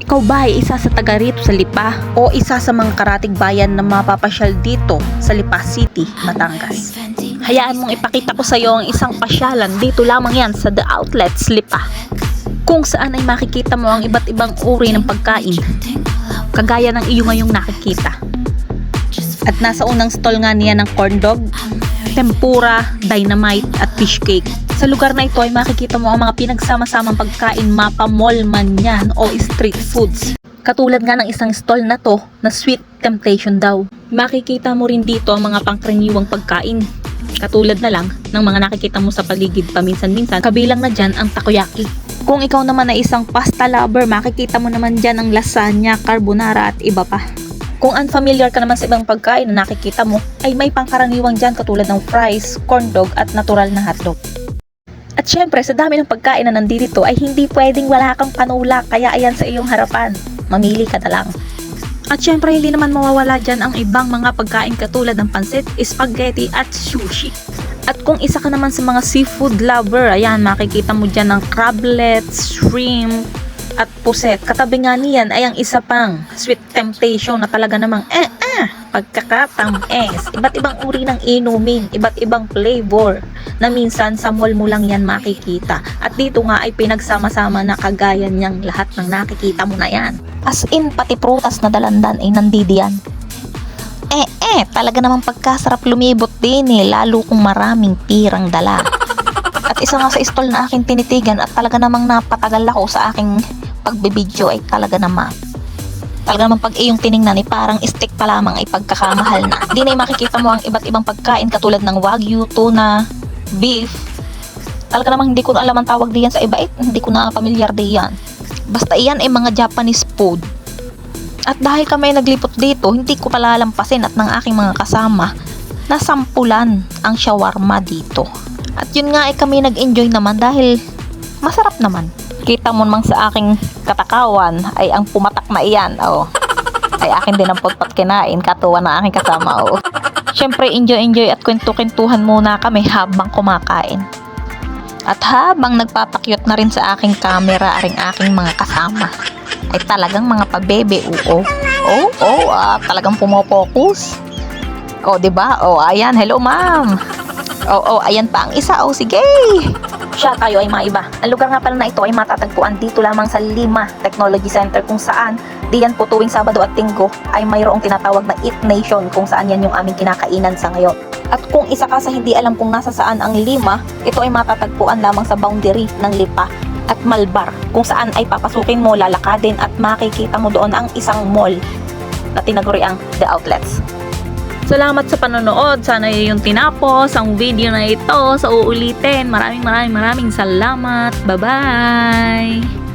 Ikaw ba ay isa sa taga rito sa Lipa o isa sa mga karatig bayan na mapapasyal dito sa Lipa City, Batangas? Hayaan mong ipakita ko sa iyo ang isang pasyalan dito lamang yan sa The Outlets Lipa, kung saan ay makikita mo ang iba't ibang uri ng pagkain kagaya ng iyo ngayong nakikita. At nasa unang stall nga niya ng corn dog, tempura, dynamite at fish cake. Sa lugar na ito ay makikita mo ang mga pinagsama-samang pagkain, mapa mall man yan o street foods. Katulad nga ng isang stall na to na Sweet Temptation daw. Makikita mo rin dito ang mga pangkaraniwang pagkain. Katulad na lang ng mga nakikita mo sa paligid paminsan-minsan, kabilang na dyan ang takoyaki. Kung ikaw naman ay isang pasta lover, makikita mo naman dyan ang lasagna, carbonara at iba pa. Kung unfamiliar ka naman sa ibang pagkain na nakikita mo, ay may pangkaraniwang dyan katulad ng fries, corn dog at natural na hotdog. At syempre, sa dami ng pagkain na nandito ay hindi pwedeng wala kang panulak, kaya ayan sa iyong harapan. Mamili ka na lang. At syempre, hindi naman mawawala dyan ang ibang mga pagkain katulad ng pansit, spaghetti at sushi. At kung isa ka naman sa mga seafood lover, ayan, makikita mo dyan ng crablets, shrimp, at puset. Katabi nga niyan ay ang isa pang Sweet Temptation na talaga namang pagkakatamis. Iba't ibang uri ng inumin, iba't ibang flavor na minsan sa mall mo lang yan makikita. At dito nga ay pinagsama-sama na kagaya niyang lahat ng nakikita mo na yan. As in, pati prutas na dalandan ay nandidiyan. Talaga namang pagkasarap lumibot din lalo kung maraming pirang dala. At isa nga sa stall na aking tinitigan at talaga namang napatagal ako sa aking pagbibidyo ay talaga namang pag iyong tiningnan ay parang stick pa lamang ay pagkakamahal na. Di na makikita mo ang iba't ibang pagkain katulad ng wagyu, tuna, beef. Talaga namang hindi ko alam ang tawag diyan sa iba, hindi ko na pamilyar diyan. Basta iyan ay mga Japanese food. At dahil kami naglipot dito, hindi ko palalampasin at ng aking mga kasama na sampulan ang shawarma dito. At yun nga ay kami nag-enjoy naman dahil masarap naman. Kita mo namang sa aking katakawan ay ang pumatak na iyan, ay akin din ang potpat kinain, katuwa na aking kasama, Syempre, enjoy at kwento-kwentuhan muna kami habang kumakain. At habang nagpapakyut na rin sa aking camera aring aking mga kasama, ay talagang mga pabebe, talagang pumopokus. Diba? Ayan, hello ma'am. Ayan pa ang isa, sige. Siya, tayo ay maiba. Ang lugar nga pala na ito ay matatagpuan dito lamang sa Lima Technology Center, kung saan diyan po tuwing Sabado at Linggo ay mayroong tinatawag na Eat Nation, kung saan yan yung aming kinakainan sa ngayon. At kung isa ka sa hindi alam kung nasa saan ang Lima, ito ay matatagpuan lamang sa boundary ng Lipa at Malbar, kung saan ay papasukin mo, lalakadin at makikita mo doon ang isang mall na tinaguriang The Outlets. Salamat sa panonood. Sana yung tinapos ang video na ito. Sa uulitin. Maraming salamat. Bye-bye!